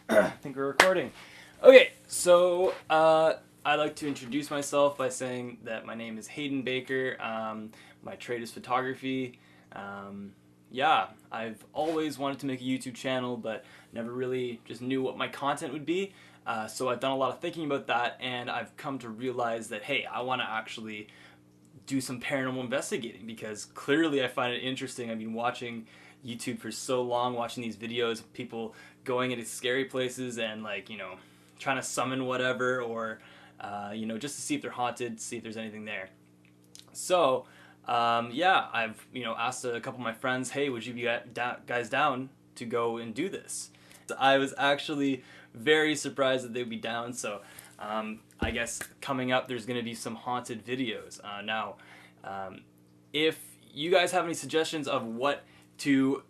I think we're recording. Okay, so I'd like to introduce myself by saying that my name is Hayden Baker. My trade is photography. Yeah, I've always wanted to make a YouTube channel, but never really just knew what my content would be. So I've done a lot of thinking about that, and I've come to realize that, hey, I want to actually do some paranormal investigating because clearly I find it interesting. I've been watching YouTube for so long, watching these videos of people going into scary places and, like, trying to summon whatever, or just to see if they're haunted, see if there's anything there. So yeah, I've asked a couple of my friends, hey, would you be guys down to go and do this? I was actually very surprised that they'd be down. So I guess coming up, there's going to be some haunted videos. Now, if you guys have any suggestions of what to,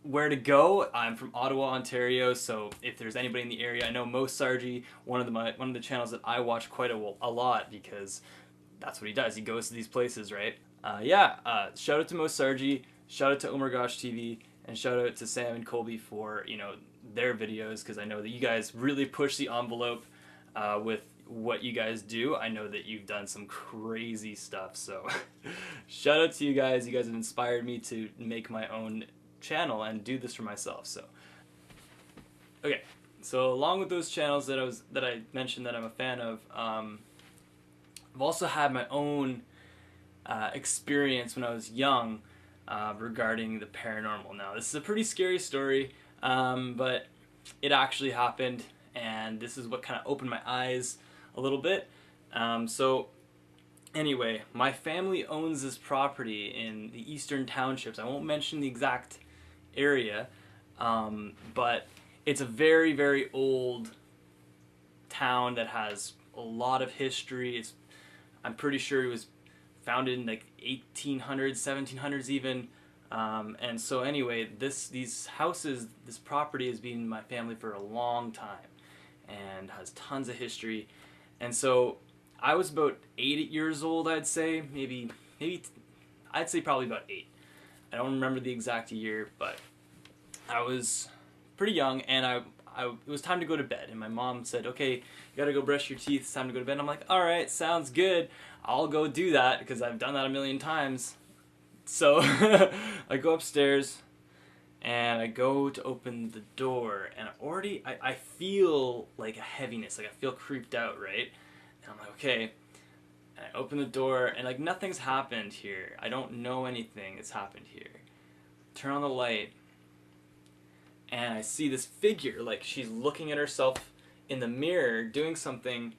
where to go, I'm from Ottawa, Ontario. So if there's anybody in the area, I know Mo Sargi, one of the channels that I watch quite a lot because that's what he does. He goes to these places, right? Shout out to Mo Sargi, shout out to Omar Gosh TV, and shout out to Sam and Colby for their videos, because I know that you guys really push the envelope with what you guys do. I know that you've done some crazy stuff, so shout out to you guys. You guys have inspired me to make my own channel and do this for myself. So okay, so along with those channels that I mentioned that I'm a fan of, I've also had my own experience when I was young regarding the paranormal. Now, this is a pretty scary story, but it actually happened, and this is what kind of opened my eyes a little bit. So anyway, my family owns this property in the Eastern Townships. I won't mention the exact area, but it's a very, very old town that has a lot of history. I'm pretty sure it was founded in like 1800s, 1700s even. And so anyway, these houses, this property has been in my family for a long time and has tons of history. And so I was about 8 years old, I'd say, maybe I'd say probably about 8. I don't remember the exact year, but I was pretty young, and it was time to go to bed, and my mom said, okay, you gotta go brush your teeth, it's time to go to bed. And I'm like, alright, sounds good, I'll go do that, because I've done that a million times. So I go upstairs, and I go to open the door, and I feel like a heaviness, like I feel creeped out, right? And I'm like, okay. And I open the door, and like nothing's happened here. I don't know anything that's happened here. Turn on the light, and I see this figure, like she's looking at herself in the mirror doing something,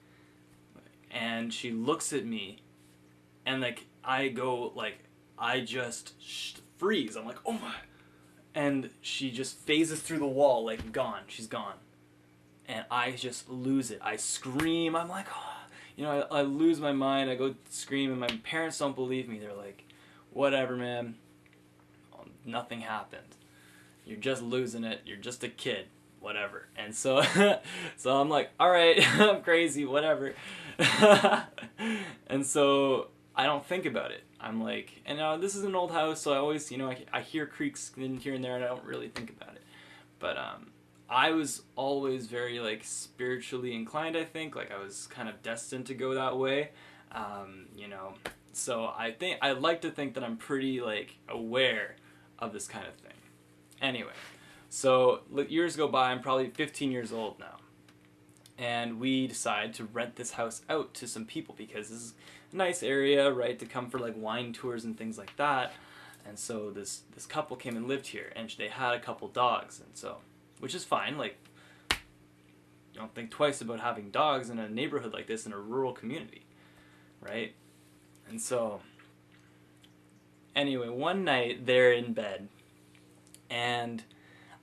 and she looks at me, and like I just freeze. I'm like, oh my. And she just phases through the wall, like gone. She's gone. And I just lose it. I scream. I'm like, oh. I lose my mind. I go scream, and my parents don't believe me. They're like, whatever, man. Nothing happened. You're just losing it. You're just a kid. Whatever. And so, so I'm like, all right, I'm crazy. Whatever. And so I don't think about it. I'm like, and this is an old house, so I always, I hear creaks here and there, and I don't really think about it. But I was always very like spiritually inclined. I think like I was kind of destined to go that way. So I like to think that I'm pretty like aware of this kind of thing. Anyway, so years go by. I'm probably 15 years old now, and we decide to rent this house out to some people because this is a nice area, right, to come for like wine tours and things like that. And so this couple came and lived here, and they had a couple dogs, and so, which is fine. Like, you don't think twice about having dogs in a neighborhood like this in a rural community, right? And so anyway, one night they're in bed, and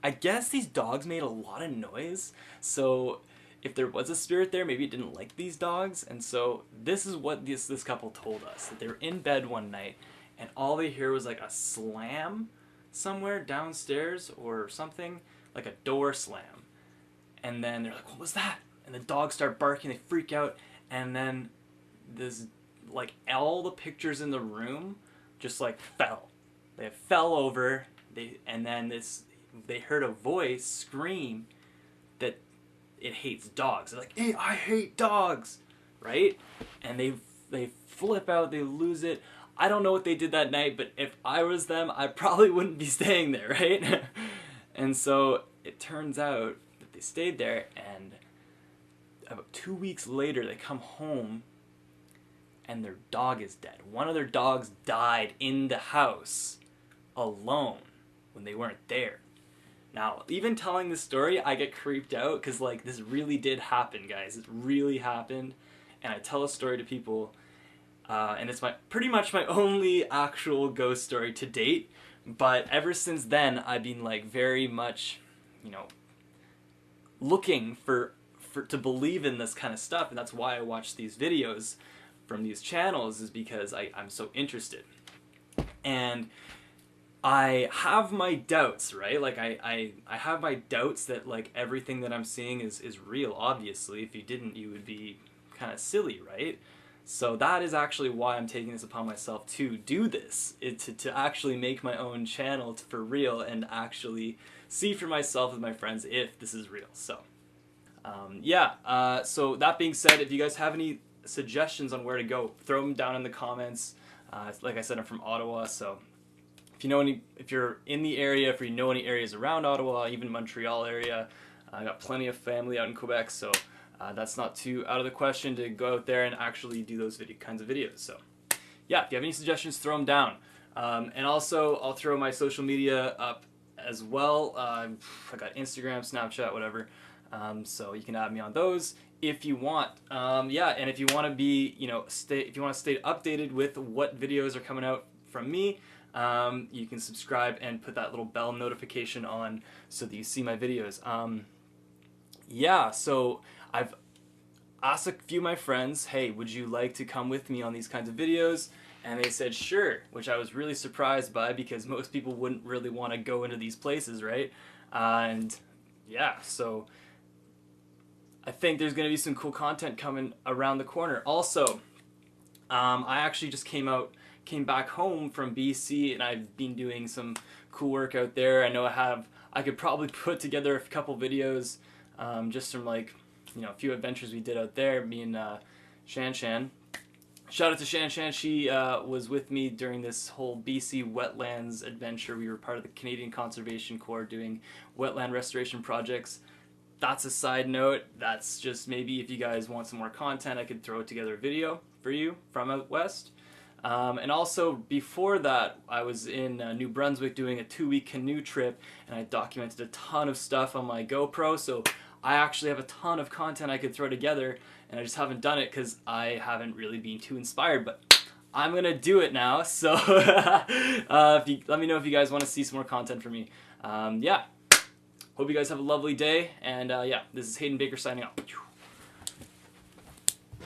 I guess these dogs made a lot of noise, so if there was a spirit there, maybe it didn't like these dogs. And so this is what this couple told us, that they were in bed one night, and all they hear was like a slam somewhere downstairs or something, like a door slam. And then they're like, what was that? And the dogs start barking, they freak out, and then this, like, all the pictures in the room just like fell. They fell over, and then they heard a voice scream, that it hates dogs. They're like, hey, I hate dogs, right? And they flip out, they lose it. I don't know what they did that night, but if I was them, I probably wouldn't be staying there, right? And so it turns out that they stayed there, and about 2 weeks later, they come home, and their dog is dead. One of their dogs died in the house alone when they weren't there. Now, even telling this story, I get creeped out because, like, this really did happen, guys. It really happened, and I tell a story to people, and it's pretty much my only actual ghost story to date. But ever since then, I've been, like, very much, you know, looking to believe in this kind of stuff, and that's why I watch these videos from these channels, is because I'm so interested. And I have my doubts, right? Like, I have my doubts that, like, everything that I'm seeing is real, obviously. If you didn't, you would be kind of silly, right? So that is actually why I'm taking this upon myself to do this, to actually make my own channel for real and actually see for myself with my friends if this is real. So, so that being said, if you guys have any suggestions on where to go, throw them down in the comments. Like I said, I'm from Ottawa, so if you know if you're in the area, if you know any areas around Ottawa, even Montreal area, I got plenty of family out in Quebec, so that's not too out of the question to go out there and actually do those kinds of videos. So yeah, if you have any suggestions, throw them down. And also, I'll throw my social media up as well. I got Instagram, Snapchat, whatever. So you can add me on those if you want. And if you want to be, if you want to stay updated with what videos are coming out from me, you can subscribe and put that little bell notification on so that you see my videos. So I've asked a few of my friends, hey, would you like to come with me on these kinds of videos? And they said sure, which I was really surprised by because most people wouldn't really want to go into these places, right? So I think there's going to be some cool content coming around the corner. Also, I actually just came back home from BC, and I've been doing some cool work out there. I know I could probably put together a couple videos just from, like, a few adventures we did out there, me and Shan Shan. Shout out to Shan Shan. She was with me during this whole BC wetlands adventure. We were part of the Canadian Conservation Corps doing wetland restoration projects. That's a side note. That's just maybe if you guys want some more content, I could throw together a video for you from out west. And also, before that, I was in New Brunswick doing a 2-week canoe trip, and I documented a ton of stuff on my GoPro, so I actually have a ton of content I could throw together, and I just haven't done it because I haven't really been too inspired, but I'm going to do it now, so let me know if you guys want to see some more content from me. Hope you guys have a lovely day, and this is Hayden Baker signing off.